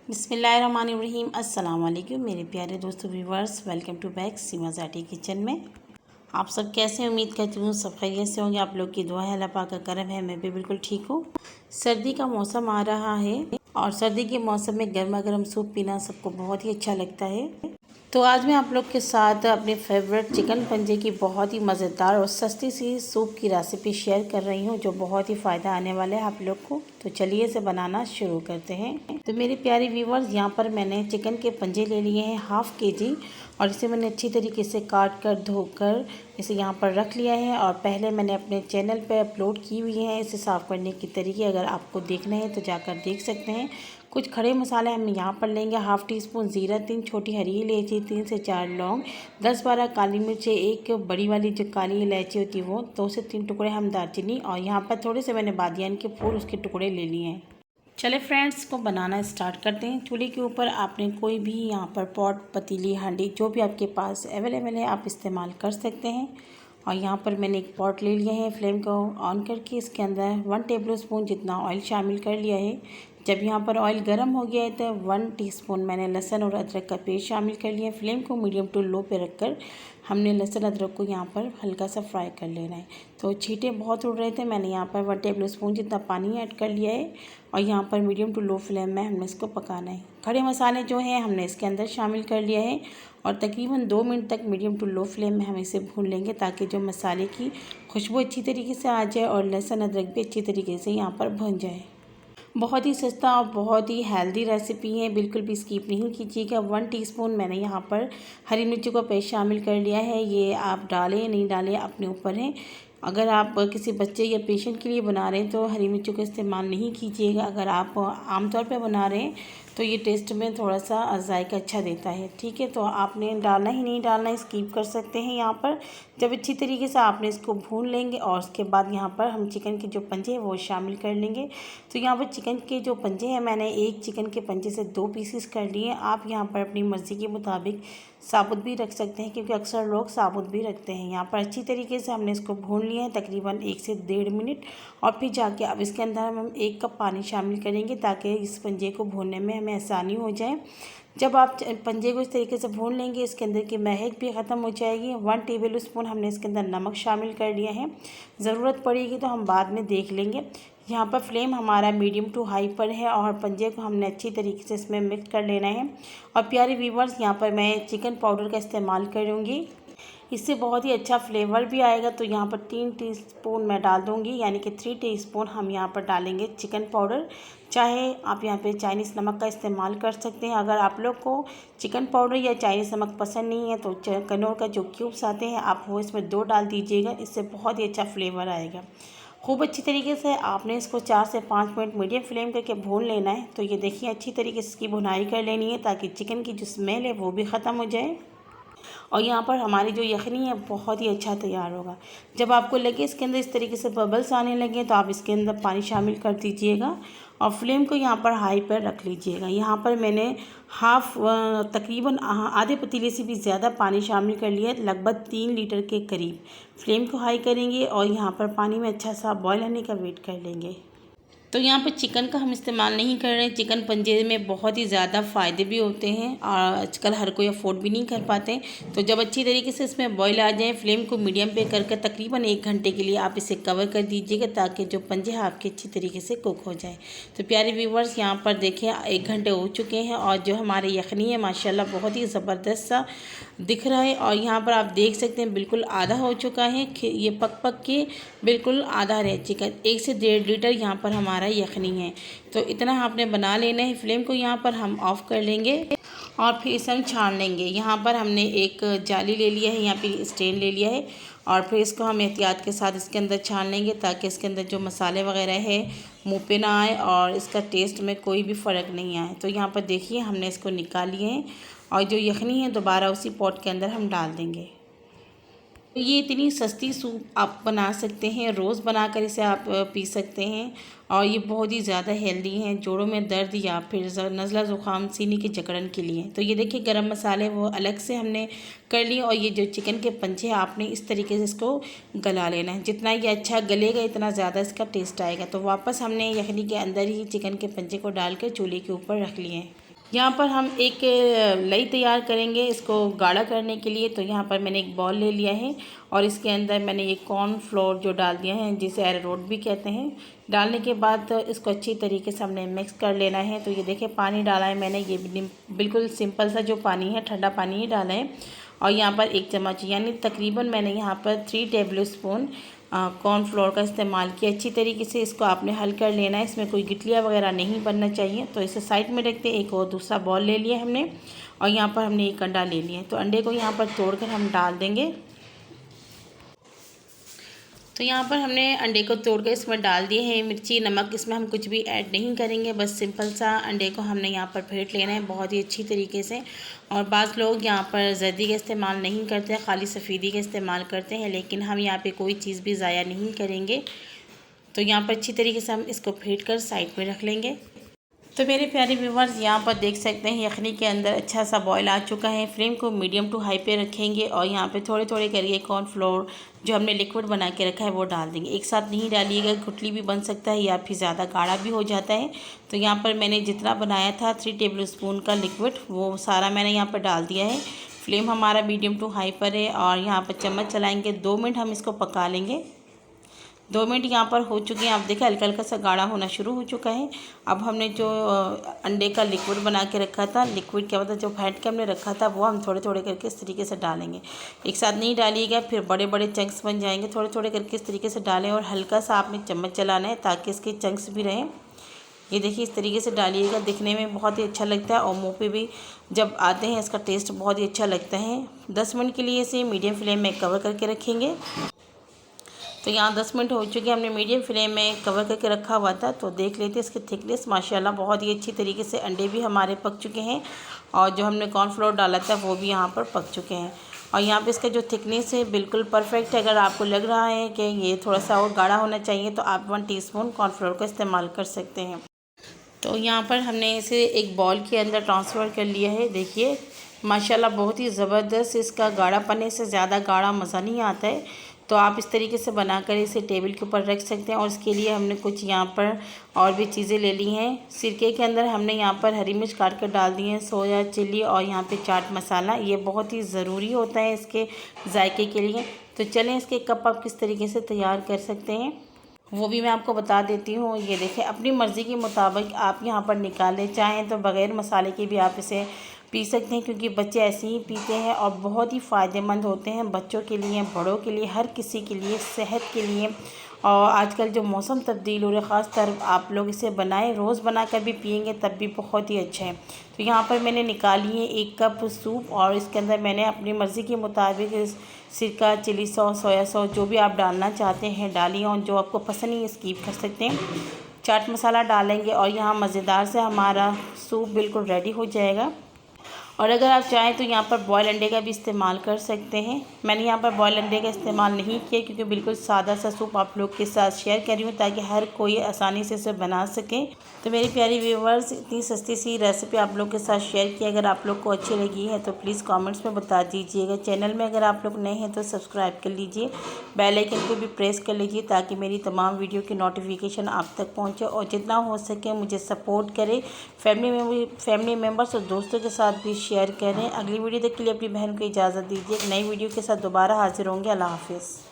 बिस्मिल्लाहिर्रहमानिर्रहीम। अस्सलाम वालेकुम मेरे प्यारे दोस्तों viewers, welcome to back Seema Zati kitchen में। आप सब कैसे हैं? उम्मीद करती हूँ सब खैरियत से होंगे। आप लोग की दुआ है, अल्लाह पाक का करम है, मैं भी बिल्कुल ठीक हूँ। सर्दी का मौसम आ रहा है और सर्दी के मौसम में गर्मा गर्म सूप पीना सबको बहुत ही अच्छा लगता है। तो आज मैं आप लोग के साथ अपने फेवरेट चिकन पंजे की बहुत ही मज़ेदार और सस्ती सी सूप की रेसिपी शेयर कर रही हूँ, जो बहुत ही फ़ायदा आने वाला है आप लोग को। तो चलिए इसे बनाना शुरू करते हैं। तो मेरे प्यारे व्यूवर्स, यहाँ पर मैंने चिकन के पंजे ले लिए हैं हाफ़ केजी और इसे मैंने अच्छी तरीके से काट कर धोकर इसे यहाँ पर रख लिया है। और पहले मैंने अपने चैनल पर अपलोड की हुई है इसे साफ़ करने की तरीके, अगर आपको देखना है तो जाकर देख सकते हैं। कुछ खड़े मसाले हम यहाँ पर लेंगे। हाफ़ टी स्पून ज़ीरा, 3 छोटी हरी इलायची, 3 से 4 लौंग, 10-12 काली मिर्च, एक बड़ी वाली जो काली इलायची होती है वो, 2 से 3 टुकड़े हम दालचीनी, और यहाँ पर थोड़े से मैंने बादियान के फूल उसके टुकड़े ले लिए हैं। चले फ्रेंड्स, को बनाना स्टार्ट करते हैं। चूल्हे के ऊपर आपने कोई भी यहाँ पर पॉट, पतीली, हांडी जो भी आपके पास अवेलेबल है आप इस्तेमाल कर सकते हैं। और यहाँ पर मैंने एक पॉट ले लिया है। फ्लेम को ऑन करके इसके अंदर 1 टेबल स्पून जितना ऑयल शामिल कर लिया है। जब यहाँ पर ऑयल गर्म हो गया है तो 1 टीस्पून मैंने लहसुन और अदरक का पेस्ट शामिल कर लिया। फ्लेम को मीडियम टू लो पे रखकर हमने लहसुन अदरक को यहाँ पर हल्का सा फ्राई कर लेना है। तो छींटे बहुत उड़ रहे थे, मैंने यहाँ पर 1 टेबल स्पून जितना पानी ऐड कर लिया है और यहाँ पर मीडियम टू लो फ्लेम में हमने इसको पकाना है। खड़े मसाले जो हैं हमने इसके अंदर शामिल कर लिया है और तकरीबन 2 मिनट तक मीडियम टू लो फ्लेम में हम इसे भून लेंगे, ताकि जो मसाले की खुशबू अच्छी तरीके से आ जाए और लहसुन अदरक भी अच्छी तरीके से यहाँ पर भुन जाए। बहुत ही सस्ता और बहुत ही हेल्दी रेसिपी है, बिल्कुल भी स्किप नहीं कीजिएगा। 1 टीस्पून मैंने यहाँ पर हरी मिर्ची का पेस्ट शामिल कर लिया है। ये आप डालें नहीं डालें अपने ऊपर है। अगर आप किसी बच्चे या पेशेंट के लिए बना रहे हैं तो हरी मिर्ची का इस्तेमाल नहीं कीजिएगा। अगर आप आमतौर पे बना रहे हैं तो ये टेस्ट में थोड़ा सा जायका अच्छा देता है, ठीक है। तो आपने डालना ही नहीं डालना, स्किप कर सकते हैं यहाँ पर। जब अच्छी तरीके से आपने इसको भून लेंगे और उसके बाद यहाँ पर हम चिकन के जो पंजे हैं वो शामिल कर लेंगे। तो यहाँ पर चिकन के जो पंजे हैं मैंने एक चिकन के पंजे से 2 पीसेस कर लिए। आप यहाँ पर अपनी मर्ज़ी के मुताबिक साबुत भी रख सकते हैं, क्योंकि अक्सर लोग साबुत भी रखते हैं। यहाँ पर अच्छी तरीके से हमने इसको भून लिया है तकरीबन 1 से 1.5 मिनट। और फिर जाके अब इसके अंदर हम 1 कप पानी शामिल करेंगे, ताकि इस पंजे को भूनने में हमें आसानी हो जाए। जब आप पंजे को इस तरीके से भून लेंगे इसके अंदर की महक भी ख़त्म हो जाएगी। 1 टेबल स्पून हमने इसके अंदर नमक शामिल कर लिया है, ज़रूरत पड़ेगी तो हम बाद में देख लेंगे। यहाँ पर फ्लेम हमारा मीडियम टू हाई पर है और पंजे को हमने अच्छी तरीके से इसमें मिक्स कर लेना है। और प्यारे व्यूवर्स, यहाँ पर मैं चिकन पाउडर का इस्तेमाल करूँगी, इससे बहुत ही अच्छा फ्लेवर भी आएगा। तो यहाँ पर 3 टीस्पून मैं डाल दूँगी, यानी कि 3 टीस्पून हम यहाँ पर डालेंगे चिकन पाउडर। चाहे आप यहाँ पे चाइनीज़ नमक का इस्तेमाल कर सकते हैं। अगर आप लोग को चिकन पाउडर या चाइनीज़ नमक पसंद नहीं है तो कनौर का जो क्यूब्स आते हैं आप वो इसमें 2 डाल दीजिएगा, इससे बहुत ही अच्छा फ्लेवर आएगा। खूब अच्छी तरीके से आपने इसको 4 से 5 मिनट मीडियम फ्लेम करके भून लेना है। तो ये देखिए अच्छी तरीके से इसकी भुनाई कर लेनी है, ताकि चिकन की जो स्मेल है वो भी ख़त्म हो जाए और यहाँ पर हमारी जो यखनी है बहुत ही अच्छा तैयार होगा। जब आपको लगे इसके अंदर इस तरीके से बबल्स आने लगे तो आप इसके अंदर पानी शामिल कर दीजिएगा और फ्लेम को यहाँ पर हाई पर रख लीजिएगा। यहाँ पर मैंने तकरीबन आधे पतीले से भी ज़्यादा पानी शामिल कर लिया है, लगभग 3 लीटर के करीब। फ्लेम को हाई करेंगे और यहाँ पर पानी में अच्छा सा बॉयल होने का वेट कर लेंगे। तो यहाँ पर चिकन का हम इस्तेमाल नहीं कर रहे हैं। चिकन पंजे में बहुत ही ज़्यादा फ़ायदे भी होते हैं और आजकल हर कोई अफोर्ड भी नहीं कर पाते। तो जब अच्छी तरीके से इसमें बॉईल आ जाए, फ्लेम को मीडियम पे करके तकरीबन 1 घंटे के लिए आप इसे कवर कर दीजिएगा, ताकि जो पंजे हैं आपके अच्छी तरीके से कुक हो जाए। तो प्यारे व्यूवर्स, यहाँ पर देखें 1 घंटे हो चुके हैं और जो हमारे यखनी है माशाल्लाह बहुत ही ज़बरदस्त सा दिख रहा है। और यहाँ पर आप देख सकते हैं बिल्कुल आधा हो चुका है, ये पक पक के बिल्कुल आधा रह चिकन। 1 से 1.5 लीटर यहाँ पर हमारा यखनी है। तो इतना आपने बना लेना है। फ्लेम को यहाँ पर हम ऑफ़ कर लेंगे और फिर इसे हम छान लेंगे। यहाँ पर हमने एक जाली ले लिया है, यहाँ पे स्टेन ले लिया है और फिर इसको हम एहतियात के साथ इसके अंदर छान लेंगे, ताकि इसके अंदर जो मसाले वगैरह है मुँह पे ना आए और इसका टेस्ट में कोई भी फ़र्क नहीं आए। तो यहाँ पर देखिए हमने इसको निकाल लिए हैं और जो यखनी है दोबारा उसी पॉट के अंदर हम डाल देंगे। तो ये इतनी सस्ती सूप आप बना सकते हैं, रोज़ बनाकर इसे आप पी सकते हैं और ये बहुत ही ज़्यादा हेल्दी हैं जोड़ों में दर्द या फिर नज़ला ज़ुकाम, सीने की जकड़न के लिए। तो ये देखिए गरम मसाले वो अलग से हमने कर लिए और ये जो चिकन के पंजे आपने इस तरीके से इसको गला लेना है। जितना ये अच्छा गलेगा इतना ज़्यादा इसका टेस्ट आएगा। तो वापस हमने यखनी के अंदर ही चिकन के पंजे को डाल कर चूल्हे के ऊपर रख लिए हैं। यहाँ पर हम एक लई तैयार करेंगे इसको गाढ़ा करने के लिए। तो यहाँ पर मैंने एक बॉल ले लिया है और इसके अंदर मैंने ये कॉर्नफ्लोर जो डाल दिया है, जिसे अरारोट भी कहते हैं। डालने के बाद इसको अच्छी तरीके से हमने मिक्स कर लेना है। तो ये देखिए पानी डाला है मैंने, ये बिल्कुल सिंपल सा जो पानी है, ठंडा पानी ही डाला है। और यहाँ पर 1 चम्मच यानी तकरीबन मैंने यहाँ पर 3 टेबल स्पून कॉर्नफ्लोर का इस्तेमाल किया। अच्छी तरीके से इसको आपने हल कर लेना है, इसमें कोई गिटलियाँ वगैरह नहीं बनना चाहिए। तो इसे साइड में रखते एक और दूसरा बॉल ले लिया हमने और यहाँ पर हमने एक अंडा ले लिया है। तो अंडे को यहाँ पर तोड़कर हम डाल देंगे। तो यहाँ पर हमने अंडे को तोड़कर इसमें डाल दिए हैं। मिर्ची नमक इसमें हम कुछ भी ऐड नहीं करेंगे, बस सिंपल सा अंडे को हमने यहाँ पर फेंट लेना है बहुत ही अच्छी तरीके से। और बाज़ लोग यहाँ पर जर्दी का इस्तेमाल नहीं करते, खाली सफ़ेदी का इस्तेमाल करते हैं, लेकिन हम यहाँ पे कोई चीज़ भी ज़ाया नहीं करेंगे। तो यहाँ पर अच्छी तरीके से हम इसको फेंट कर साइड में रख लेंगे। तो मेरे प्यारे व्यूवर्स, यहाँ पर देख सकते हैं यखनी के अंदर अच्छा सा बॉयल आ चुका है। फ्लेम को मीडियम टू हाई पे रखेंगे और यहाँ पे थोड़े थोड़े करके कॉर्नफ्लोर जो हमने लिक्विड बना के रखा है वो डाल देंगे। एक साथ नहीं डालिएगा, गुठली भी बन सकता है या फिर ज़्यादा गाढ़ा भी हो जाता है। तो यहाँ पर मैंने जितना बनाया था 3 टेबल स्पून का लिक्विड, वो सारा मैंने यहाँ पर डाल दिया है। फ्लेम हमारा मीडियम टू हाई पर है और यहाँ पर चम्मच चलाएँगे। 2 मिनट हम इसको पका लेंगे। 2 मिनट यहाँ पर हो चुके हैं। आप देखें हल्का हल्का सा गाढ़ा होना शुरू हो चुका है। अब हमने जो अंडे का लिक्विड बना के रखा था, लिक्विड क्या मतलब जो फेंट के हमने रखा था, वो हम थोड़े थोड़े करके इस तरीके से डालेंगे। एक साथ नहीं डालिएगा, फिर बड़े बड़े चंक्स बन जाएंगे। थोड़े थोड़े करके इस तरीके से डालें और हल्का सा आपने चम्मच चलाना है ताकि इसके चंक्स भी रहें। ये देखिए इस तरीके से डालिएगा, दिखने में बहुत ही अच्छा लगता है और मुँह पे भी जब आते हैं इसका टेस्ट बहुत ही अच्छा लगता है। 10 मिनट के लिए इसे मीडियम फ्लेम में कवर करके रखेंगे। तो यहाँ 10 मिनट हो चुके हैं, हमने मीडियम फ्लेम में कवर करके रखा हुआ था। तो देख लेते हैं इसकी थिकनेस, माशाल्लाह बहुत ही अच्छी तरीके से अंडे भी हमारे पक चुके हैं और जो हमने कॉर्नफ्लोर डाला था वो भी यहाँ पर पक चुके हैं। और यहाँ पे इसका जो थिकनेस है बिल्कुल परफेक्ट है। अगर आपको लग रहा है कि ये थोड़ा सा और गाढ़ा होना चाहिए तो आप 1 टीस्पून कॉर्नफ्लोर का इस्तेमाल कर सकते हैं। तो यहाँ पर हमने इसे एक बॉल के अंदर ट्रांसफ़र कर लिया है। देखिए माशाल्लाह बहुत ही ज़बरदस्त, इसका गाढ़ापन से ज़्यादा गाढ़ा मज़ा नहीं आता है। तो आप इस तरीके से बनाकर इसे टेबल के ऊपर रख सकते हैं। और इसके लिए हमने कुछ यहाँ पर और भी चीज़ें ले ली हैं। सिरके के अंदर हमने यहाँ पर हरी मिर्च काट कर डाल दी है, सोया चिली और यहाँ पे चाट मसाला, ये बहुत ही ज़रूरी होता है इसके जायके के लिए। तो चलें इसके कप आप किस तरीके से तैयार कर सकते हैं वो भी मैं आपको बता देती हूँ। ये देखें अपनी मर्ज़ी के मुताबिक आप यहाँ पर निकालें, चाहें तो बग़ैर मसाले के भी आप इसे पी सकते हैं, क्योंकि बच्चे ऐसे ही पीते हैं और बहुत ही फ़ायदेमंद होते हैं बच्चों के लिए, बड़ों के लिए, हर किसी के लिए, सेहत के लिए। और आजकल जो मौसम तब्दील हो रहा है, ख़ासतर आप लोग इसे बनाएं, रोज़ बनाकर भी पिएंगे तब भी बहुत ही अच्छा है। तो यहाँ पर मैंने निकाली है 1 कप सूप और इसके अंदर मैंने अपनी मर्ज़ी के मुताबिक सिरका, चिली सॉस, सोया सॉस जो भी आप डालना चाहते हैं डालिए और जो आपको पसंद नहीं स्किप कर सकते हैं। चाट मसाला डालेंगे और यहाँ मज़ेदार से हमारा सूप बिल्कुल रेडी हो जाएगा। और अगर आप चाहें तो यहाँ पर बॉयल अंडे का भी इस्तेमाल कर सकते हैं। मैंने यहाँ पर बॉयल अंडे का इस्तेमाल नहीं किया क्योंकि बिल्कुल सादा सा सूप आप लोग के साथ शेयर कर रही हूँ ताकि हर कोई आसानी से इसे बना सके। तो मेरी प्यारी व्यूवर्स, इतनी सस्ती सी रेसिपी आप लोग के साथ शेयर की। अगर आप लोग को अच्छी लगी है तो प्लीज़ कमेंट्स में बता दीजिएगा। चैनल में अगर आप लोग नए हैं तो सब्सक्राइब कर लीजिए, बेल आइकन को भी प्रेस कर लीजिए ताकि मेरी तमाम वीडियो की नोटिफिकेशन आप तक पहुँचे। और जितना हो सके मुझे सपोर्ट करें, फैमिली मेम्बर्स और दोस्तों के साथ भी शेयर करें। अगली वीडियो तक के लिए अपनी बहन को इजाज़त दीजिए। एक नई वीडियो के साथ दोबारा हाजिर होंगे। अल्लाह हाफ़िज़।